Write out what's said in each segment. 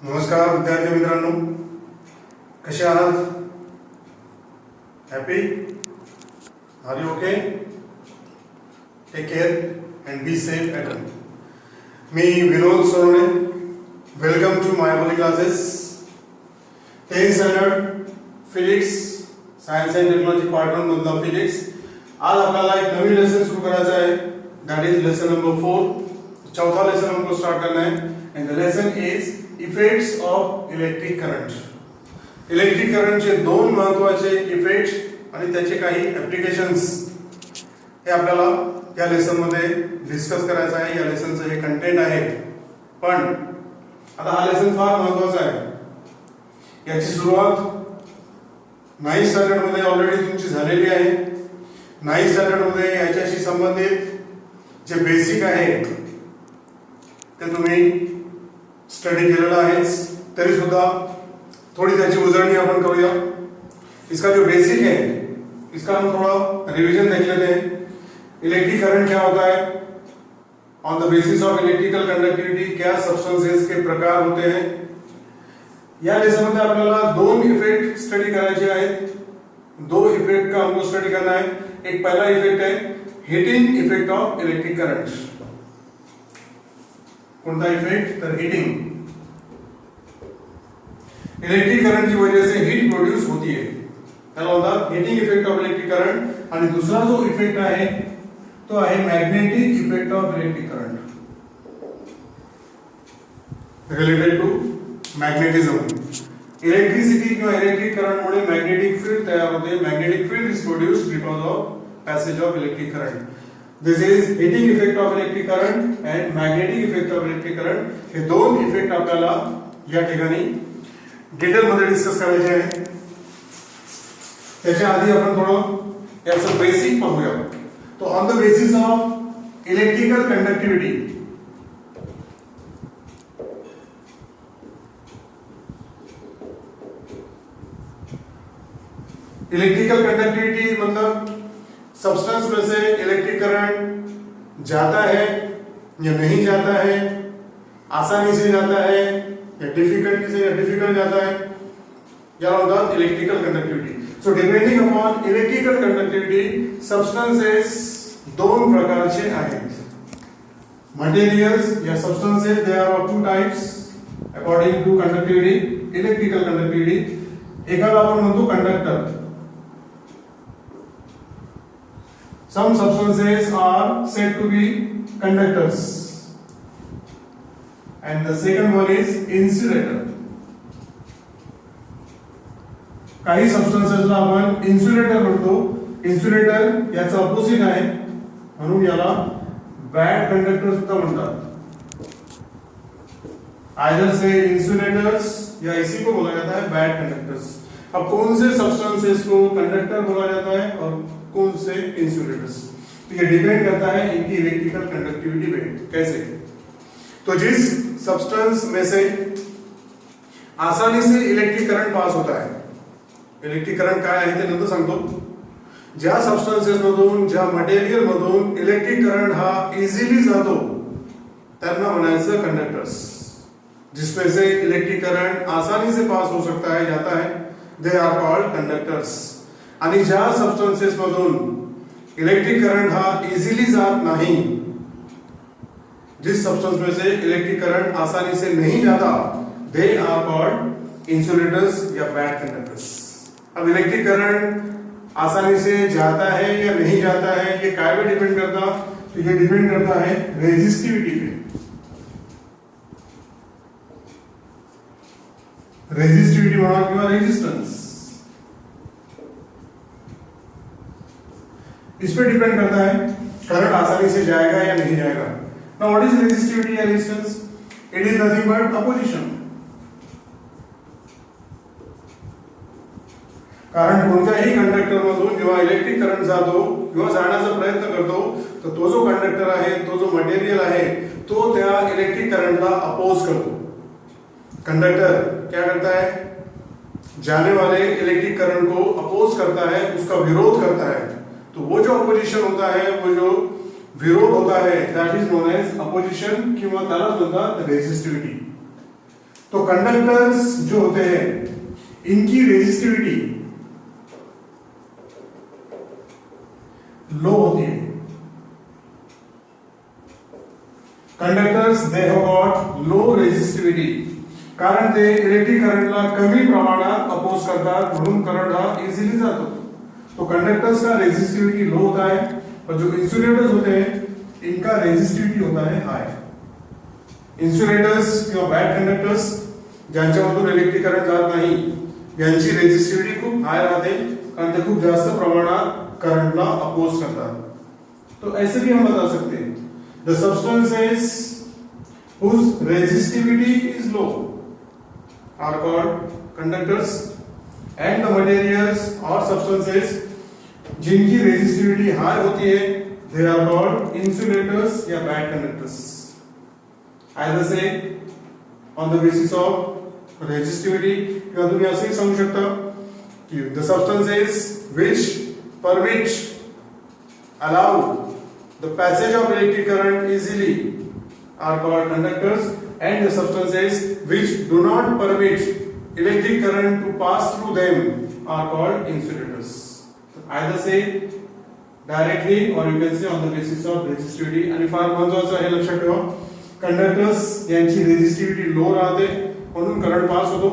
नमस्कार विद्यार्थी मित्रांनो, कसे आहात? Happy? Are you okay? Take care and be safe at home. मी Vinod Sonawane. Welcome to my Boli classes. 10th standard physics, science and technology part 1 मधला physics. आज आपल्याला एक नवीन लेसन सुरू करायचा आहे. That is lesson number 4. चौथा लेसन हमको स्टार्ट करना है and the lesson is effects of electric current. Electric करंटचे दोन महत्त्वाचे इफेक्ट्स आणि त्याचे काही ऍप्लिकेशन्स हे आपल्याला या लेसन मध्ये डिस्कस करायचं आहे. या लेसनचं हे कंटेंट आहे. पण आता हा लेसन फार महत्त्वाचा आहे. याची सुरुवात 9th स्टँडर्ड मध्ये ऑलरेडी तुमची झालेली आहे. 9th स्टँडर्ड मध्ये याच्याशी संबंधित जे बेसिक आहे ते तुम्ही स्टडी केलेला आहेच. तरी सुद्धा थोड़ी त्याची उजळणी आपण करूया. इसका जो बेसिक है इसका हम थोड़ा रिवीजन देख लेते हैं. इलेक्ट्रिक करंट क्या होता है, on the basis of electrical conductivity क्या सब्सटेंसेस के प्रकार होते हैं. या लेसन मध्ये आपल्याला दोन इफेक्ट स्टडी करायचे आहेत. दो इफेक्ट का हमको स्टडी करना है. एक पहला इफेक्ट है heating effect of electric current. कोणता इफेक्ट? तर हीटिंग. इलेक्ट्रिक करंट की वजह से हीट प्रोड्यूस होती है, त्याला म्हणतात heating effect of electric current. आणि दुसरा जो इफेक्ट आहे तो आहे magnetic effect of electric current related to magnetism. Electricity किंवा इलेक्ट्रिक करंट मुळे मॅग्नेटिक फील्ड तयार होते. Magnetic field is produced because of passage of electric current. This is heating effect of electric current and magnetic effect of electric current. हे दोन effect आपल्याला या ठिकाणी detail मध्ये discuss करायचे आहे. त्याच्या आधी आपण थोडं याचं बेसिक पाहूया. तो on the basis of electrical conductivity, electrical conductivity मतलब सब्सटेंस में से इलेक्ट्रिक करंट जाता है या नहीं जाता है, आसानी से जाता है या डिफिकल्टी से या डिफिकल्ट जाता है, या होता electrical conductivity. So depending upon electrical conductivity substances दोन प्रकारचे आहेत. मटेरियल्स या substances they are of two types according to conductivity, electrical conductivity. एकाला आपण म्हणतो conductor. Some substances are said to be conductors and the second one is insulator. काही substances ला आपण insulator म्हणतो. insulator याचा ऑपोजिट आहे म्हणून याला bad conductor सुद्धा म्हणतात. either say insulators या इसी को बोला जाता है bad conductors. अब कौन से substances को कंडक्टर बोला जाता है और कौन से इंसुलेटर्स, ये डिपेंड करता है इनकी इलेक्ट्रिकल कंडक्टिविटी पे. कैसे? तो जिस सब्सटेंस में से आसानी से इलेक्ट्रिक करंट पास होता है, इलेक्ट्रिक करंट काय आहे ते नंतर सांगतो. ज्या सब्सटेंसेस मधून ज्या मटेरियल मधून इलेक्ट्रिक करंट हा इझिली जातो त्यांना म्हणायचं कंडक्टर्स. जिसमें से इलेक्ट्रिक करंट आसानी से पास हो सकता है, जाता है, दे आर कॉल्ड कंडक्टर्स. आणि ज्या सब्सटेंसेस मधून इलेक्ट्रिक करंट हा इजीली जात नहीं, जिस सब्सटेंस में से इलेक्ट्रिक करंट आसानी से नहीं जाता, दे आर कॉल्ड इंसुलेटर्स या बैड कंडक्टर्स. अब इलेक्ट्रिक करंट आसानी से जाता है या नहीं जाता है ये काय पे डिपेंड करता? तो ये डिपेंड करता है रेजिस्टिविटी पे. रेजिस्टिविटी म्हणा किंवा रेजिस्टन्स, इस पे डिपेंड करता है करंट आसानी से जाएगा या नहीं जाएगा. नाउ व्हाट इज रेजिस्टिविटी या resistance? It is nothing but opposition. कारण कोणत्याही कंडक्टर मधून जेव्हा इलेक्ट्रिक करंट जातो किंवा जाण्याचा प्रयत्न करतो तर तो जो कंडक्टर आहे, तो जो मटेरियल आहे, तो त्या इलेक्ट्रिक करंटला अपोज करतो. कंडक्टर क्या करता है? जाने वाले इलेक्ट्रिक करंट को अपोज करता है, उसका विरोध करता है. तो वो जो अपोजिशन होता है, वो जो विरोध होता है, that is known as opposition किंवा त्याला म्हणतात रेजिस्टिविटी. तो कंडक्टर्स जो होते हैं इनकी रेजिस्टिविटी लो होती है. Conductors they have got low resistivity, कारण ते इलेक्ट्रिक करंटला कमी प्रमाणात अपोज करतात, म्हणून करंट हा इझिली जातो. तो कंडक्टर्स का रेजिस्टिविटी लो होता है और जो इंसुलेटर्स होते हैं इनका रेजिस्टिविटी होता है हाई. इंसुलेटर्स किंवा बॅड कंडक्टर्स ज्यांच्यामधून इलेक्ट्रिक करंट जात नाही यांची रेजिस्टिविटी खूप हाय राहते, कारण ते खूप जास्त प्रमाणात करंटला अपोज करतात. तो ऐसे भी हम बता सकते हैं the substances whose resistivity is low are called conductors and the materials or substances जिनकी रेजिस्टिविटी हाई होती है they are called insulators या bad conductors. either say on the basis of resistivity किंवा तुम्ही असे सांगू शकता की the substances which permit allow the passage of electric current easily are called conductors and the substances which do not permit electric current to pass through them are called insulators. Either say directly or you can say on the basis of resistivity. आणि फार महत्त्वाचं हे लक्षात ठेवा, conductors यांची resistivity लो राहते म्हणून current pass होतो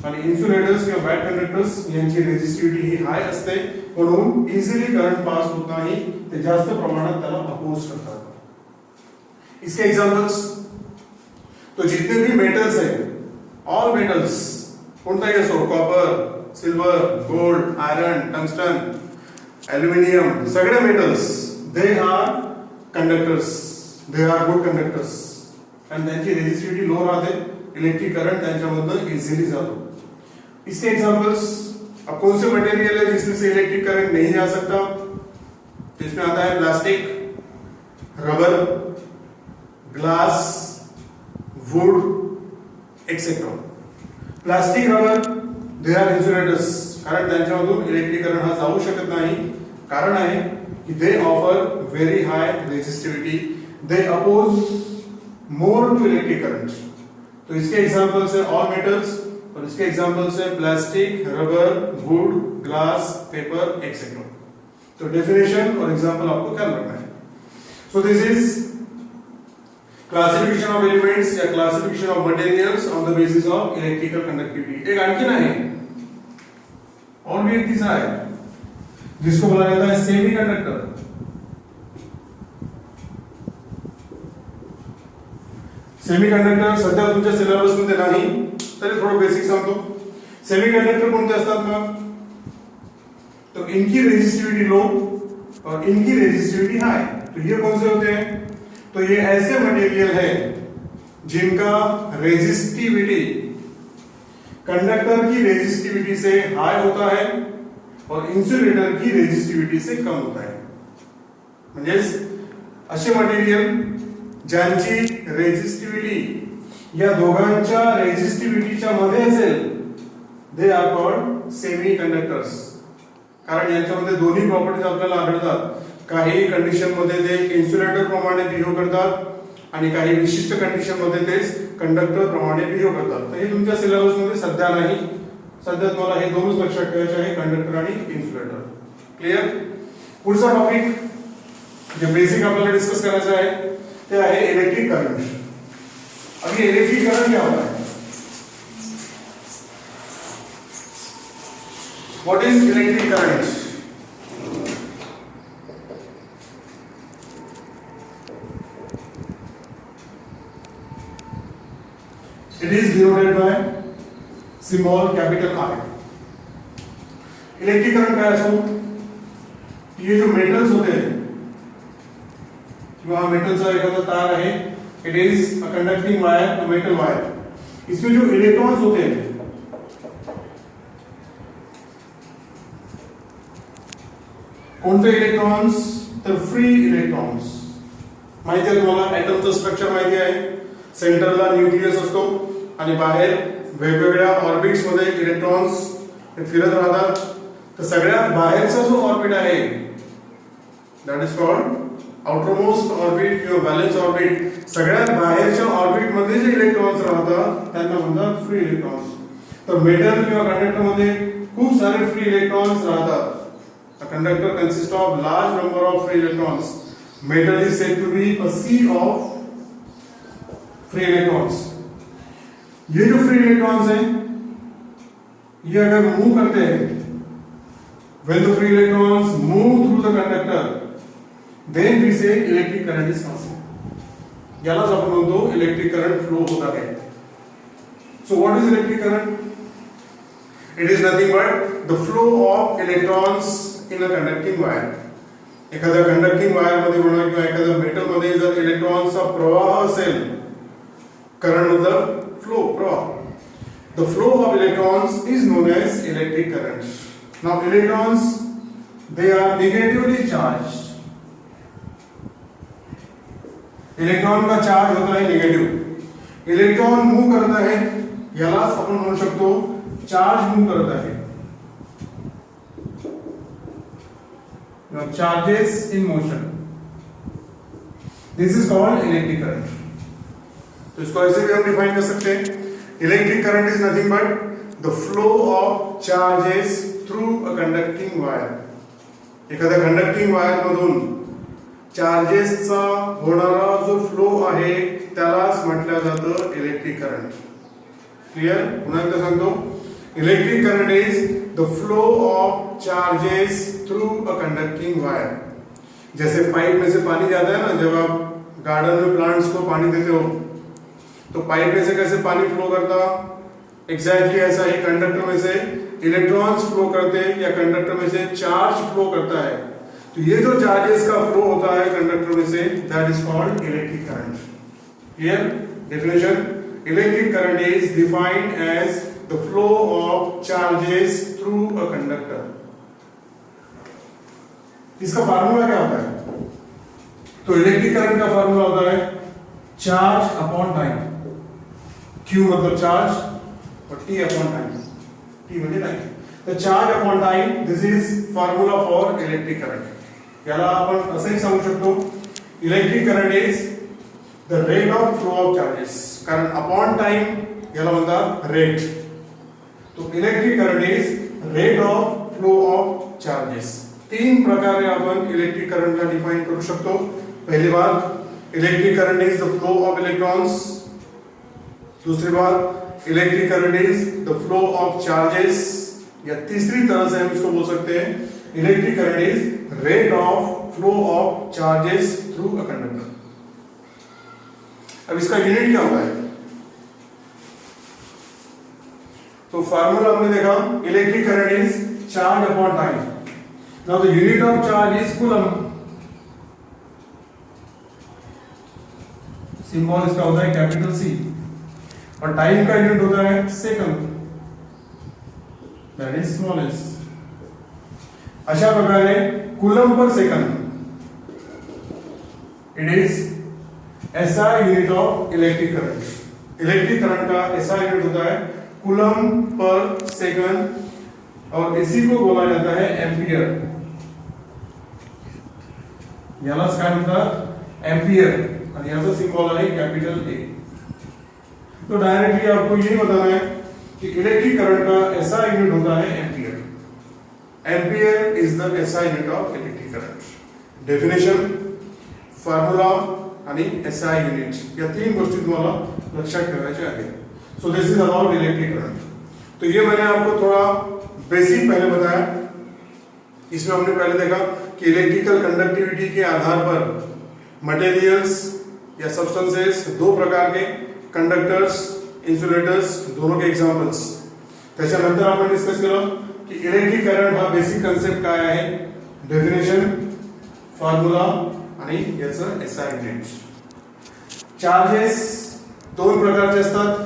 आणि insulators किंवा बॅड कंडक्टर्स यांची रेजिस्टिविटी ही हाय असते म्हणून इझिली करंट पास होत नाही, ते जास्त प्रमाणात त्याला अपोज करतात. इसके एग्जांपल्स, तो जितने भी मेटल्स हैं ऑल मेटल्स कोणताही असो, copper, silver, gold, iron, tungsten, aluminium, सगळे metals they are conductors, they are good conductors आणि त्यांची रेजिस्टिविटी लो राहते, इलेक्ट्रिक करंट त्यांच्यामधून इझिली जातो. इसके एग्जांपल्स, अब कौन से मटेरियल है जिसमें से इलेक्ट्रिक करंट नहीं जा सकता? जिसमें आता है plastic, rubber, glass, wood etcetera. Plastic, rubber they are insulators, कारण त्यांच्यामधून इलेक्ट्रिक करंट हा जाऊ शकत नाही. कारण आहे की they offer very high resistivity, they oppose more to electric current. तो इसके एग्जांपल्स है ऑल मेटल्स और इसके एग्जांपल्स है plastic, rubber, wood, glass, paper etcetera. तो डेफिनेशन और एग्जांपल आपको क्या रखना है. So this is classification of elements या classification of materials on the basis of electrical conductivity. एक आणखी आहे और भी एक तीसरा है जिसको बोला जाता है सेमी कंडक्टर. सेमी कंडक्टर सध्या तुमच्या सिलेबस मध्ये नाही तरी थोडं बेसिक सांगतो. सेमी कंडक्टर कोणते असतात मग, तो इनकी रेजिस्टिविटी लो और इनकी रेजिस्टिविटी हाई. तो ये कौन से होते हैं? तो ये ऐसे मटेरियल है जिनका रेजिस्टिविटी कंडक्टर की रेजिस्टिविटी से हाई होता है और इंसुलेटर की रेजिस्टिविटी से कम होता है. म्हणजे असे मटेरियल ज्यांची रेजिस्टिविटी या दोघांच्या रेजिस्टिविटीच्या मध्ये असेल they are called semi conductors. कारण यांच्यामध्ये दोन्ही प्रॉपर्टीज आपल्याला आढळतात. काही कंडिशन मध्ये ते इन्सुलेटर प्रमाणे बिहेव करतात आणि काही विशिष्ट कंडिशन मध्ये तेच कंडक्टर प्रमाणे बिहेव करतात. तर हे तुमच्या सिलेबस मध्ये सध्या नाही, सध्या तुम्हाला हे दोनच लक्षात ठेवायचे आहे, कंडक्टर आणि इन्सुलेटर. क्लियर. पुढचा टॉपिक जे बेसिक आपल्याला डिस्कस करायचं आहे ते आहे इलेक्ट्रिक करंट. अभी इलेक्ट्रिक करंट क्या होता है? What is electric current? It is denoted by symbol capital I. Electric current काय असतो? ये जो मेटल्स होते हैं किंवा मेटलचा एखादा तार आहे, it is a conducting wire, a metal wire. इसमें जो इलेक्ट्रॉन्स होते हैं कोणते इलेक्ट्रॉन्स? तर फ्री इलेक्ट्रॉन्स. माहिती आहे तुम्हाला ऍटमचं स्ट्रक्चर माहिती आहे. सेंटरला न्यूक्लियस असतो आणि बाहेर वेगवेगळ्या ऑर्बिट्स मध्ये इलेक्ट्रॉन्स फिरत राहतात. तर सगळ्यात बाहेरचा जो ऑर्बिट आहे that is called outermost orbit किंवा बॅलन्स ऑर्बिट सगळ्यात बाहेरच्या ऑर्बिट मध्ये जे इलेक्ट्रॉन्स राहतात त्यांना म्हणतात फ्री इलेक्ट्रॉन्स. तर मेटल किंवा कंडक्टर मध्ये खूप सारे फ्री इलेक्ट्रॉन्स राहतात. A conductor consists of large number of free electrons. Metal is said to be a sea of free electrons. ये जो फ्री इलेक्ट्रॉन्स हैं ये अगर मूव करते हैं, when the free electrons move through the conductor, then we say electric current is passing. यालाच आपण म्हणतो इलेक्ट्रिक करंट फ्लो होता है. So what is electric current? It is nothing but the flow of electrons in a conducting wire. एखाद्या conducting wire मध्ये म्हणा किंवा एखाद्या मेटल मध्ये जर इलेक्ट्रॉन्सचा प्रवाह असेल, करंट मतलब फ्लो, प्रवाह. The flow of electrons is known as electric current. Now electrons, they are negatively charged. Electron का चार्ज होता है निगेटिव. इलेक्ट्रॉन मूव करता है, यालाच आपण म्हणू शकतो चार्ज मूव करता है. Charges in motion. This is called electric current. तो इसको ऐसे भी हम डिफाइन कर सकते हैं. Electric current is nothing but the flow of charges through a conducting wire. एखाद्या कंडक्टिंग वायर मधून चार्जेसचा होणारा जो फ्लो आहे त्यालाच म्हटलं जातं इलेक्ट्रिक करंट. क्लियर? पुन्हा एकदा सांगतो. Electric current is the flow of charges through a conducting wire. जैसे पाइप में से पानी जाता है ना, जब आप गार्डन में प्लांट्स को पानी देते हो तो पाइप में से कैसे पानी फ्लो करता, एग्जैक्टली ऐसा ही कंडक्टर में से इलेक्ट्रॉन्स फ्लो करते हैं या कंडक्टर में से चार्ज फ्लो करता है. तो ये जो चार्जेस का फ्लो होता है कंडक्टर में से, that is called electric current. Clear? Definition. Electric current is defined as the flow of charges through a conductor. इसका फार्मूला क्या होता है? तो इलेक्ट्रिक करंट का फार्मूला होता है चार्ज अपॉन टाइम. Q मतलब चार्ज और T अपॉन टाइम. T म्हणजे time. The charge upon time, this is formula for electric current. याला आपण असंही सांगू शकतो electric current is the rate of flow of charges. कारण अपॉन टाइम याला म्हणतात रेट. तो electric current is rate of flow of charges. तीन प्रकारे आपण इलेक्ट्रिक करंटला डिफाइन करू शकतो. पहली बात, electric current is the flow of electrons. दूसरी बात, electric current is the flow of charges. या तीसरी तरह से हम इसको बोल सकते हैं electric current is rate of flow of charges through a conductor. अब इसका यूनिट क्या होता है? तो फार्मूला हमने देखा, electric current is charge upon time. Now the unit of charge is coulomb. Symbol इसका होता है कैपिटल सी और टाइम का यूनिट होता है second, that is small S. अशा प्रकारे coulomb per second it is SI unit of electric current. Electric current का एसआई यूनिट होता है कूलम पर सेकंड और इसी को बोला जाता है एम्पियर. यालाच काय म्हणतात एम्पियर आणि याचा सिंबल आहे कैपिटल ए. तो डायरेक्टली आपको ये बताना है कि इलेक्ट्रिक करंट का एसआई यूनिट होता है ampere. Ampere is the SI unit of electric current. Definition, formula आणि एसआई यूनिट या तीन गोष्टी तुम्हाला लक्षात ठेवायच्या आहेत. सो this is about electric current. तो ये मैंने आपको थोड़ा बेसिक पहले बताया. इसमें हमने पहले देखा कि इलेक्ट्रिकल कंडक्टिविटी के आधार पर मटेरियल्स या सब्सटेंसेस दो प्रकार के, कंडक्टर्स, इन्सुलेटर्स, दोनों के एग्जांपल्स. त्याच्यानंतर आपण डिस्कस केलं की इलेक्ट्रिक करंट हा बेसिक कन्सेप्ट काय आहे, डेफिनेशन, फॉर्म्युला आणि याचं एसआय यूनिट. चार्जेस दोन प्रकारचे असतात,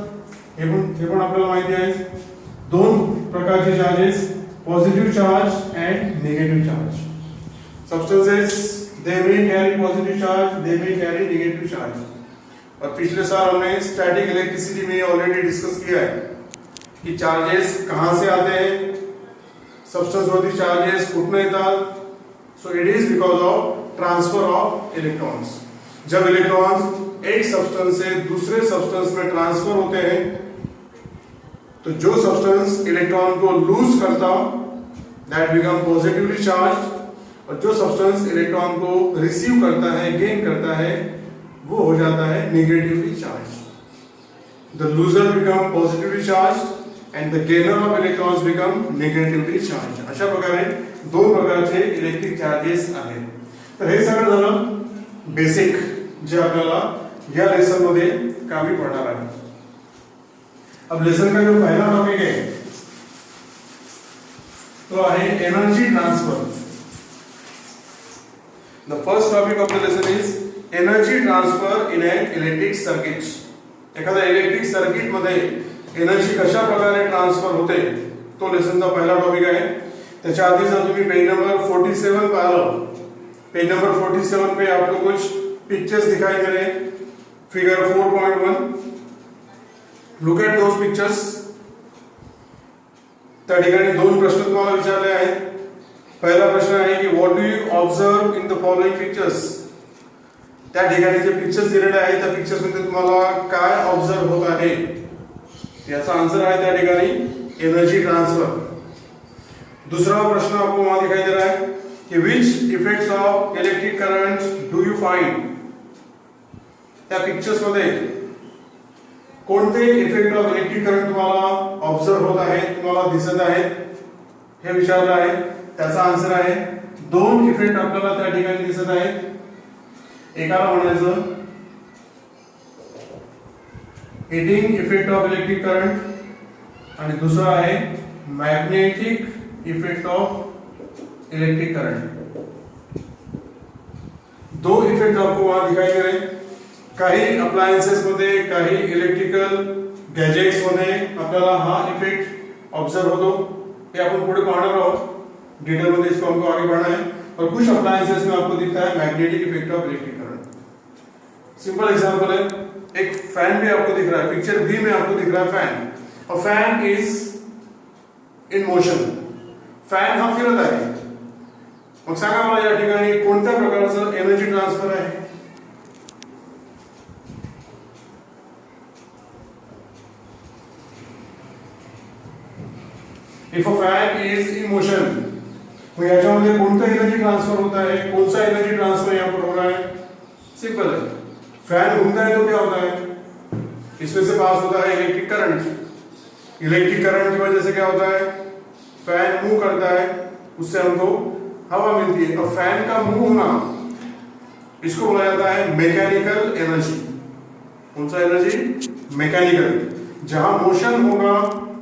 हे पण आपल्याला माहिती आहे. दोन प्रकारचे charges, positive charge and negative charge. Substances they may carry positive charge, they may carry negative charge. और पिछले साल हमने स्टैटिक इलेक्ट्रिसिटी में ऑलरेडी डिस्कस किया है कि चार्जेस कहां से आते हैं, सबस्टेंस वरती चार्जेस कुठून येतात. So it is because of transfer of electrons. जब इलेक्ट्रॉन्स एक सब्सटेंस से दूसरे सब्सटेंस में ट्रांसफर होते हैं तो जो सब्सटेंस इलेक्ट्रॉन को लूज करता दैट बिकम पॉजिटिवली चार्ज, और जो सब्सटेंस इलेक्ट्रॉन को रिसीव करता है, गेन करता है, वो हो जाता है negatively charge. The loser become positively charge and the gainer of electrons become negatively charge. अशा प्रकारे दोन प्रकारचे इलेक्ट्रिक चार्जेस आहेत। तर हे सगळं झालं बेसिक, जे आपल्याला या लेसन मध्ये कामी पडणार आहे। अब लेसन का जो पहला टॉपिक है तो आहे energy transfer. The first topic of the lesson is energy transfer in an electric circuit. एखाद्या इलेक्ट्रिक सर्किट मध्ये एनर्जी कशा प्रकारे ट्रांसफर होते तो लेसनचा पहिला टॉपिक आहे। त्याच्या आधी जर तुम्ही पेज नंबर 47 पाहिलं, पेज नंबर 47 पे आपको कुछ पिक्चर्स दिखाई दे रहे हैं। Figure 4.1, look at those pictures. त्या ठिकाणी दोन प्रश्न तुम्हाला विचारले आहेत। पहिला प्रश्न आहे की what do you observe in the following pictures. त्या ठिकाणी जे पिक्चर्स दिलेले आहेत त्या पिक्चर्स मध्ये तुम्हाला काय ऑब्झर्व होत आहे, याचा आंसर आहे त्या ठिकाणी एनर्जी ट्रांसफर। दूसरा प्रश्न आपको वहां दिखाई दे रहा है कि which effects of electric current do you find. त्या पिक्चर्स मध्ये कोणते इफेक्ट ऑफ इलेक्ट्रिक करंट तुम्हाला ऑब्झर्व होत आहे, तुम्हाला दिसत आहेत, हे विचारलं आहे। त्याचा आन्सर आहे दोन इफेक्ट आपल्याला त्या ठिकाणी दिसत आहेत। एकाला म्हणायचं heating effect of electric current आणि दुसरा आहे magnetic effect of electric current. दो इफेक्ट आपको वहां दिखाई दे रहे हैं। काही अप्लायन्सेस मध्ये, काही इलेक्ट्रिकल गॅजेट्स मध्ये आपल्याला हा इफेक्ट ऑब्जर्व होतो। ये अपन पुढे पाहणार आहोत, डिटेल में इसको हमको आगे बढ़ना है। और कुछ अप्लायंसेस में आपको दिखता है magnetic effect of electric current. Simple example है, एक फैन भी आपको दिख रहा है, पिक्चर बी में आपको दिख रहा है फैन। और fan is in motion, fan हा फिरत आहे। मग सांगा मला या ठिकाणी कोणत्या प्रकारचं एनर्जी ट्रान्सफर आहे। If a fan is in motion, मग याच्यामध्ये कोणतं एनर्जी ट्रांसफर होता है, कौन सा एनर्जी ट्रांसफर यहाँ पर हो रहा है। सिंपल है, फैन घूमता है तो क्या होता है, इसमें से पास होता है इलेक्ट्रिक करंट। इलेक्ट्रिक करंट की वजह से क्या होता है, फैन मूव करता है, उससे हमको हवा मिलती है। और फैन का मूव होना, इसको बोला जाता है मैकेनिकल एनर्जी। कौन सा एनर्जी, मैकेनिकल। जहां मोशन होगा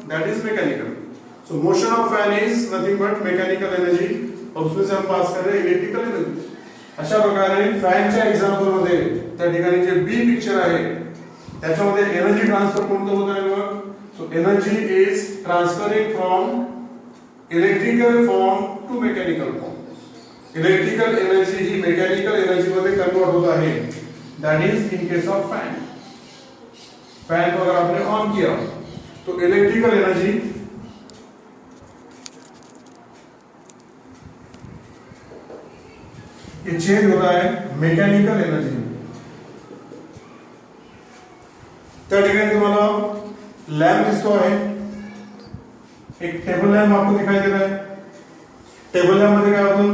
that is mechanical. So motion of fan is nothing but mechanical energy, और उसमें से हम पास कर रहे हैं इलेक्ट्रिकल एनर्जी। अशा प्रकारे फॅनच्या एक्झाम्पल मध्ये त्या ठिकाणी जे बी पिक्चर आहे त्याच्यामध्ये एनर्जी ट्रांसफर कोणतं होत आहे बघा। So energy is transferring from electrical form to mechanical form. Electrical energy ही मैकेनिकल एनर्जी मध्ये कन्वर्ट होत आहे, that is in case of fan. Fan को अगर आपने ऑन किया तो इलेक्ट्रिकल एनर्जी ये चेंज होता है मैकेनिकल एनर्जी। त्या ठिकाणी तुम्हाला लॅम्प दिसतो आहे, एक टेबल लैंप आपको दिखाई दे रहा है। टेबल लैंप में क्या होता है,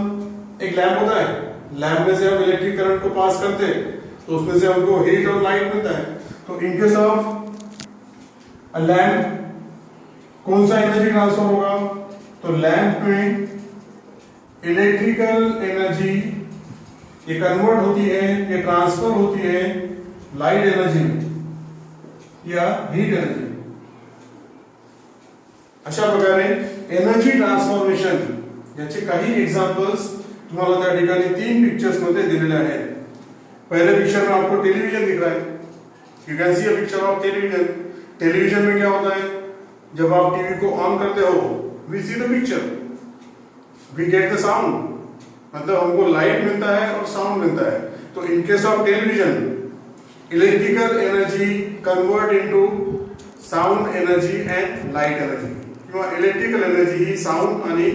एक लैंप होता है, लैंप में से हम इलेक्ट्रिक करंट को पास करते हैं तो उसमें से हमको हीट और लाइट मिलता है। तो इन केस ऑफ अ लैंप कौन सा एनर्जी ट्रांसफर होगा, तो लैंप में इलेक्ट्रिकल एनर्जी ये कन्वर्ट होती है, ये ट्रांसफर होती है लाइट एनर्जी में या हीट एनर्जी। अशा प्रकारे एनर्जी ट्रांसफॉर्मेशन याचे काही एग्जांपल्स तुम्हाला त्या ठिकाणी तीन पिक्चर्स मध्ये दिलेले आहेत। पहले पिक्चर में आपको टेलीविजन दिख रहा है, you can see a picture of television. Television में क्या होता है, जब आप टीवी को ऑन करते हो we see the picture, we get the sound, मतलब हमको लाइट मिलता है और साउंड मिलता है। तो इन case of television electrical energy convert into sound energy and light energy, किंवा इलेक्ट्रिकल एनर्जी ही साउंड आणि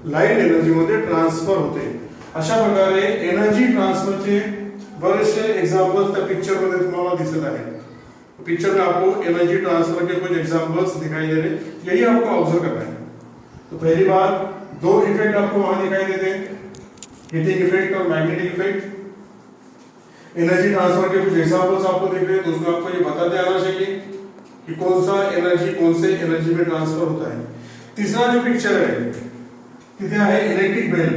लाइट एनर्जी मध्ये ट्रांसफर होते। अशा प्रकारे एनर्जी ट्रांसफरचे बरेचसे एग्जांपल्स त्या पिक्चर में तुम्हाला दिसत आहे। पिक्चर में आपको एनर्जी ट्रांसफर के कुछ एग्जांपल्स दिखाई दे रहे हैं, यही आपको ऑब्जर्व करना है। तो पहली बात, दो इफेक्ट आपको वहां दिखाई देते हैं, हीटिंग इफेक्ट और मैग्नेटिक इफेक्ट। एनर्जी ट्रांसफर के कुछ एग्जांपल्स आपको दिख रहे हैं, तो उसमें आपको ये बताते आना चाहिए कि कौन सा एनर्जी कौन से एनर्जी में ट्रांसफर होता है। तीसरा जो पिक्चर है, तिथे आहे इलेक्ट्रिक बेल,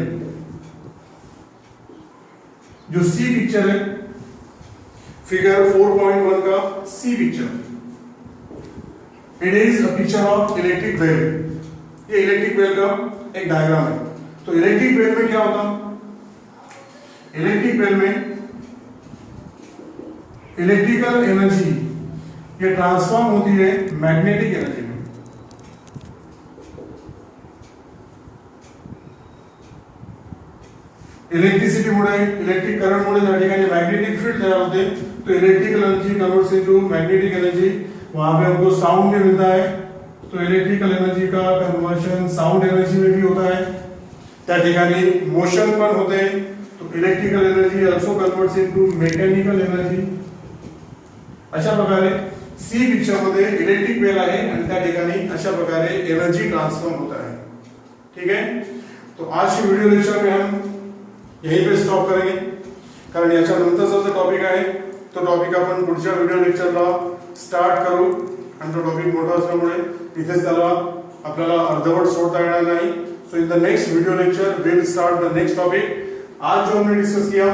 जो सी पिक्चर है, फिगर 4.1 का C picture, it is a picture of electric bell. ये इलेक्ट्रिक बेल का एक डायग्राम है। तो इलेक्ट्रिक बेल में क्या होता, इलेक्ट्रिक बेल में इलेक्ट्रिकल एनर्जी ये ट्रांसफॉर्म होती है मैग्नेटिक एनर्जी में। इलेक्ट्रिसिटी मुळे, इलेक्ट्रिक करंट मुळे त्या ठिकाणी मैग्नेटिक फील्ड तैयार होते, तो electrical energy converts into magnetic energy. वहां पे हमको साउंड भी मिलता है, तो इलेक्ट्रिकल एनर्जी का कन्वर्शन साउंड एनर्जी में भी होता है। त्या ठिकाणी मोशन पण होते, तो electrical energy also converts into mechanical energy. अशा प्रकारे सी पिक्चर मध्ये इलेक्ट्रिक बेल आहे आणि त्या ठिकाणी अशा प्रकारे एनर्जी ट्रांसफॉर्म होता है। ठीक है, तो आज की वीडियो लेक्चर में हम यहीं पे स्टॉप करेंगे, कारण याच्या नंतरचा जो टॉपिक आहे तो टॉपिक आपण पुढच्या व्हिडिओ लेक्चरला स्टार्ट करू, आणि तो टॉपिक मोठा असल्यामुळे इथेच त्याला आपल्याला अर्धवट सोडता येणार नाही। So in the next video lecture we will start the next topic. आज जो हमने डिस्कस किया,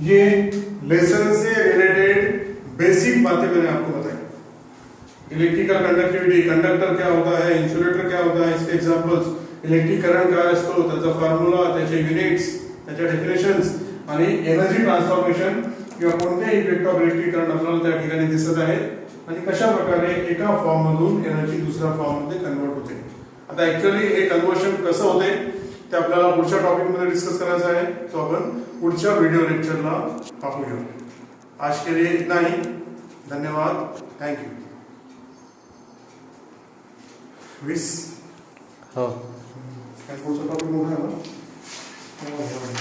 ये लेसन से रिलेटेड बेसिक बातें मैंने आपको बताई। इलेक्ट्रिकल कंडक्टिविटी, कंडक्टर क्या होता है, इंसुलेटर क्या होता है, इसके एग्जांपल्स, इलेक्ट्रिक करंट काय असतो, त्याचा फॉर्म्युला, त्याचे युनिट्स, त्याच्या डेफिनेशन्स, आणि एनर्जी ट्रान्सफॉर्मेशन किंवा कोणत्याही इफेक्ट ऑफ इलेक्ट्रिक करंट आपल्याला त्या ठिकाणी दिसत आहे, आणि कशा प्रकारे एका फॉर्म मधून एनर्जी दुसऱ्या फॉर्म मध्ये कन्वर्ट होते। आता ऍक्च्युअली हे कन्वर्शन कसं होते ते आपल्याला पुढच्या टॉपिक मध्ये डिस्कस करायचं आहे, तो आपण पुढच्या व्हिडिओ लेक्चरला पाहूया। आज के लिए इतना ही, धन्यवाद, थैंक यू। विस, हाँ, पुढचा टॉपिक मोठा आहे ना।